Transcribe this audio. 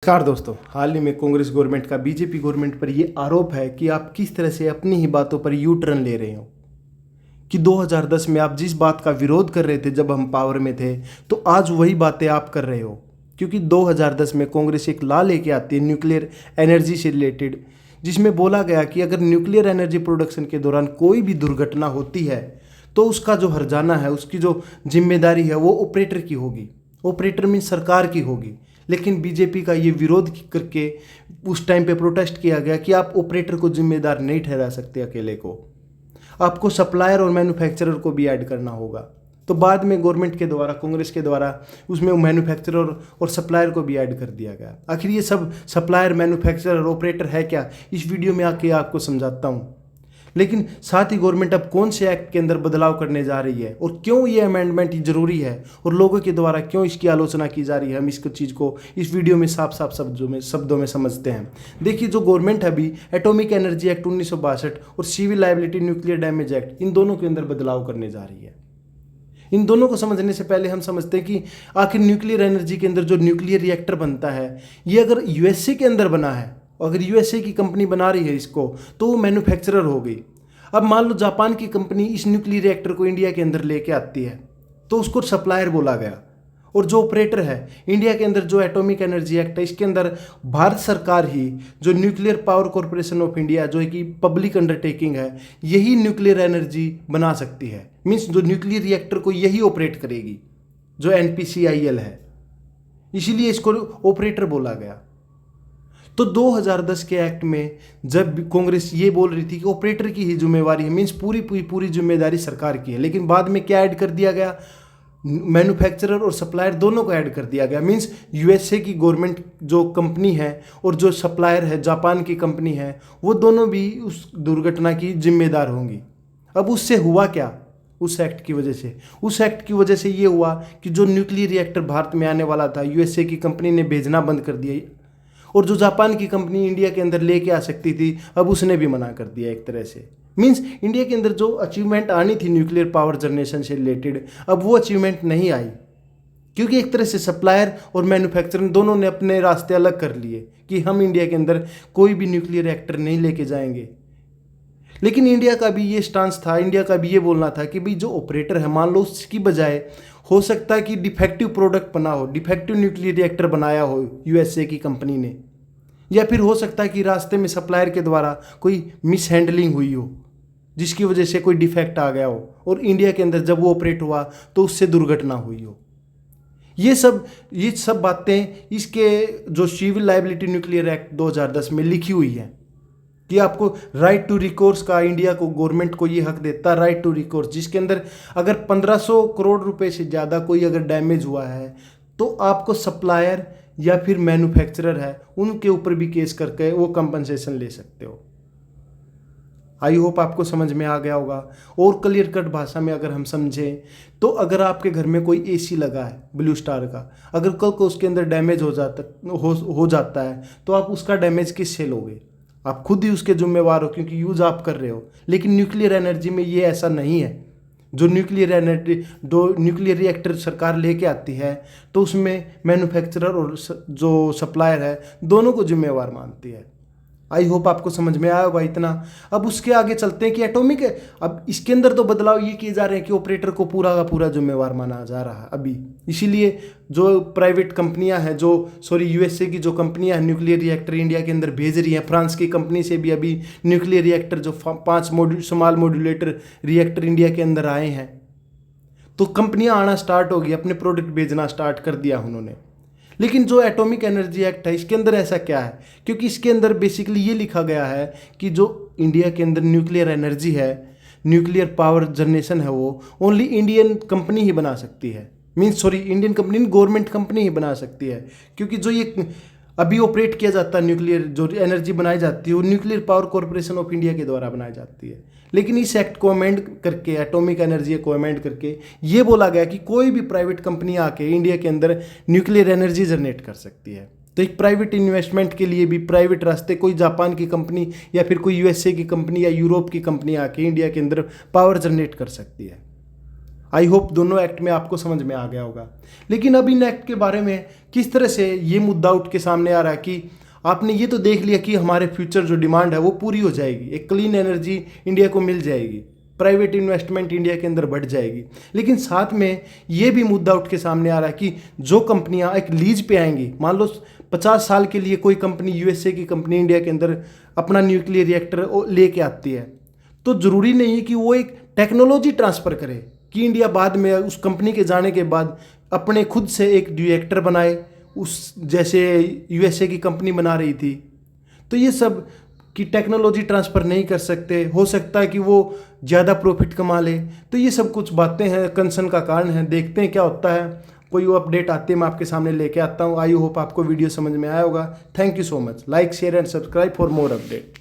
नमस्कार दोस्तों, हाल ही में कांग्रेस गवर्नमेंट का बीजेपी गवर्नमेंट पर यह आरोप है कि आप किस तरह से अपनी ही बातों पर यू टर्न ले रहे हो कि 2010 में आप जिस बात का विरोध कर रहे थे जब हम पावर में थे, तो आज वही बातें आप कर रहे हो। क्योंकि 2010 में कांग्रेस एक लॉ लेके आती है न्यूक्लियर एनर्जी से रिलेटेड, जिसमें बोला गया कि अगर न्यूक्लियर एनर्जी प्रोडक्शन के दौरान कोई भी दुर्घटना होती है तो उसका जो हर्जाना है, उसकी जो जिम्मेदारी है वो ऑपरेटर की होगी। ऑपरेटर मीन सरकार की होगी। लेकिन बीजेपी का ये विरोध करके उस टाइम पे प्रोटेस्ट किया गया कि आप ऑपरेटर को जिम्मेदार नहीं ठहरा सकते अकेले को, आपको सप्लायर और मैन्युफैक्चरर को भी ऐड करना होगा। तो बाद में गवर्नमेंट के द्वारा, कांग्रेस के द्वारा उसमें मैन्युफैक्चरर और सप्लायर को भी ऐड कर दिया गया। आखिर ये सब सप्लायर, मैन्युफैक्चरर, ऑपरेटर है क्या, इस वीडियो में आके आपको समझाता हूँ। लेकिन साथ ही गवर्नमेंट अब कौन से एक्ट के अंदर बदलाव करने जा रही है और क्यों ये अमेंडमेंट जरूरी है और लोगों के द्वारा क्यों इसकी आलोचना की जा रही है, हम इसको चीज़ को इस वीडियो में साफ साफ शब्दों में समझते हैं। देखिए, जो गवर्नमेंट है अभी एटॉमिक एनर्जी एक्ट 1962 और civil liability nuclear damage act, इन दोनों के अंदर बदलाव करने जा रही है। इन दोनों को समझने से पहले हम समझते हैं कि आखिर न्यूक्लियर एनर्जी के अंदर जो न्यूक्लियर रिएक्टर बनता है, ये अगर यूएसए के अंदर बना है, अगर यूएसए की कंपनी बना रही है इसको, तो वो मैन्युफैक्चरर हो गई। अब मान लो जापान की कंपनी इस न्यूक्लियर रिएक्टर को इंडिया के अंदर लेके आती है, तो उसको सप्लायर बोला गया। और जो ऑपरेटर है इंडिया के अंदर, जो एटॉमिक एनर्जी एक्ट है, इसके अंदर भारत सरकार ही, जो nuclear power corporation of India, जो कि पब्लिक अंडरटेकिंग है, यही न्यूक्लियर एनर्जी बना सकती है। मीन्स जो न्यूक्लियर रिएक्टर को यही ऑपरेट करेगी, जो एनपीसीआईएल है, इसीलिए इसको ऑपरेटर बोला गया। तो 2010 के एक्ट में जब कांग्रेस ये बोल रही थी कि ऑपरेटर की ही जिम्मेवारी है, मीन्स पूरी जिम्मेदारी सरकार की है, लेकिन बाद में क्या ऐड कर दिया गया, मैन्युफैक्चरर और सप्लायर दोनों को ऐड कर दिया गया। मीन्स यूएसए की गवर्नमेंट जो कंपनी है और जो सप्लायर है जापान की कंपनी है, वो दोनों भी उस दुर्घटना की जिम्मेदार होंगी। अब उससे हुआ क्या, उस एक्ट की वजह से ये हुआ कि जो न्यूक्लियर रिएक्टर भारत में आने वाला था, यूएसए की कंपनी ने भेजना बंद कर दिया, और जो जापान की कंपनी इंडिया के अंदर लेके आ सकती थी, अब उसने भी मना कर दिया एक तरह से। मीन्स इंडिया के अंदर जो अचीवमेंट आनी थी न्यूक्लियर पावर जनरेशन से रिलेटेड, अब वो अचीवमेंट नहीं आई, क्योंकि एक तरह से सप्लायर और मैन्युफैक्चरर दोनों ने अपने रास्ते अलग कर लिए कि हम इंडिया के अंदर कोई भी न्यूक्लियर रिएक्टर नहीं लेके जाएंगे। लेकिन इंडिया का भी ये स्टांस था, इंडिया का भी ये बोलना था कि भाई जो ऑपरेटर है, मान लो उसकी बजाय हो सकता है कि डिफेक्टिव प्रोडक्ट बना हो, डिफेक्टिव न्यूक्लियर रिएक्टर बनाया हो यूएसए की कंपनी ने, या फिर हो सकता है कि रास्ते में सप्लायर के द्वारा कोई मिस हैंडलिंग हुई हो, जिसकी वजह से कोई डिफेक्ट आ गया हो, और इंडिया के अंदर जब वो ऑपरेट हुआ तो उससे दुर्घटना हुई हो। ये सब बातें इसके जो सिविल लायबिलिटी न्यूक्लियर एक्ट 2010 में लिखी हुई है कि आपको राइट टू रिकोर्स का, इंडिया को, गवर्नमेंट को ये हक देता है राइट टू रिकोर्स, जिसके अंदर अगर 1500 करोड़ रुपए से ज़्यादा कोई अगर डैमेज हुआ है तो आपको सप्लायर या फिर मैन्युफैक्चरर है उनके ऊपर भी केस करके वो कंपनसेशन ले सकते हो। आई होप आपको समझ में आ गया होगा। और क्लियर कट भाषा में अगर हम समझें तो अगर आपके घर में कोई एसी लगा है ब्लू स्टार का, अगर कल को उसके अंदर डैमेज हो जाता है तो आप उसका डैमेज किससे लोगे? आप खुद ही उसके जिम्मेवार हो, क्योंकि यूज आप कर रहे हो। लेकिन न्यूक्लियर एनर्जी में ये ऐसा नहीं है। जो न्यूक्लियर रिएक्टर सरकार लेके आती है तो उसमें मैन्युफैक्चरर और जो सप्लायर है दोनों को जिम्मेवार मानती है। आई होप आपको समझ में आया होगा इतना। अब उसके आगे चलते हैं कि एटॉमिक, अब इसके अंदर तो बदलाव ये किए जा रहे हैं कि ऑपरेटर को पूरा का पूरा जिम्मेवार माना जा रहा है अभी। इसीलिए जो प्राइवेट कंपनियां हैं, यूएसए की जो कंपनियां हैं न्यूक्लियर रिएक्टर इंडिया के अंदर भेज रही हैं, फ्रांस की कंपनी से भी अभी न्यूक्लियर रिएक्टर जो 5 स्मॉल मॉड्यूलेटर रिएक्टर इंडिया के अंदर आए हैं, तो कंपनियां आना स्टार्ट होगी, अपने प्रोडक्ट भेजना स्टार्ट कर दिया उन्होंने। लेकिन जो एटॉमिक एनर्जी एक्ट है, इसके अंदर ऐसा क्या है? क्योंकि इसके अंदर बेसिकली ये लिखा गया है कि जो इंडिया के अंदर न्यूक्लियर एनर्जी है, न्यूक्लियर पावर जनरेशन है, वो ओनली इंडियन कंपनी ही बना सकती है। इंडियन कंपनी, गवर्नमेंट कंपनी ही बना सकती है। क्योंकि जो ये अभी ऑपरेट किया जाता है, न्यूक्लियर जो एनर्जी बनाई जाती है, वो nuclear power corporation of India के द्वारा बनाई जाती है। लेकिन इस एक्ट को अमेंड करके, एटॉमिक एनर्जी को अमेंड करके ये बोला गया कि कोई भी प्राइवेट कंपनी आके इंडिया के अंदर न्यूक्लियर एनर्जी जनरेट कर सकती है। तो एक प्राइवेट इन्वेस्टमेंट के लिए भी प्राइवेट रास्ते, कोई जापान की कंपनी या फिर कोई यूएसए की कंपनी या यूरोप की कंपनी आके इंडिया के अंदर पावर जनरेट कर सकती है। आई होप दोनों एक्ट में आपको समझ में आ गया होगा। लेकिन अब इन एक्ट के बारे में किस तरह से ये मुद्दा उठ के सामने आ रहा है कि आपने ये तो देख लिया कि हमारे फ्यूचर जो डिमांड है वो पूरी हो जाएगी, एक क्लीन एनर्जी इंडिया को मिल जाएगी, प्राइवेट इन्वेस्टमेंट इंडिया के अंदर बढ़ जाएगी। लेकिन साथ में ये भी मुद्दा उठ के सामने आ रहा है कि जो कंपनियां एक लीज पे आएंगी, मान लो 50 साल के लिए कोई कंपनी, यूएसए की कंपनी इंडिया के अंदर अपना न्यूक्लियर रिएक्टर लेके आती है, तो ज़रूरी नहीं है कि वो एक टेक्नोलॉजी ट्रांसफ़र करे कि इंडिया बाद में उस कंपनी के जाने के बाद अपने खुद से एक रिएक्टर बनाए, उस जैसे यूएसए की कंपनी बना रही थी। तो ये सब कि टेक्नोलॉजी ट्रांसफ़र नहीं कर सकते, हो सकता है कि वो ज़्यादा प्रॉफिट कमा ले। तो ये सब कुछ बातें हैं, कंसर्न का कारण है। देखते हैं क्या होता है, कोई वो अपडेट आती है मैं आपके सामने लेके आता हूँ। आई होप आपको वीडियो समझ में आया होगा। Thank you so much. Like share and subscribe for more update.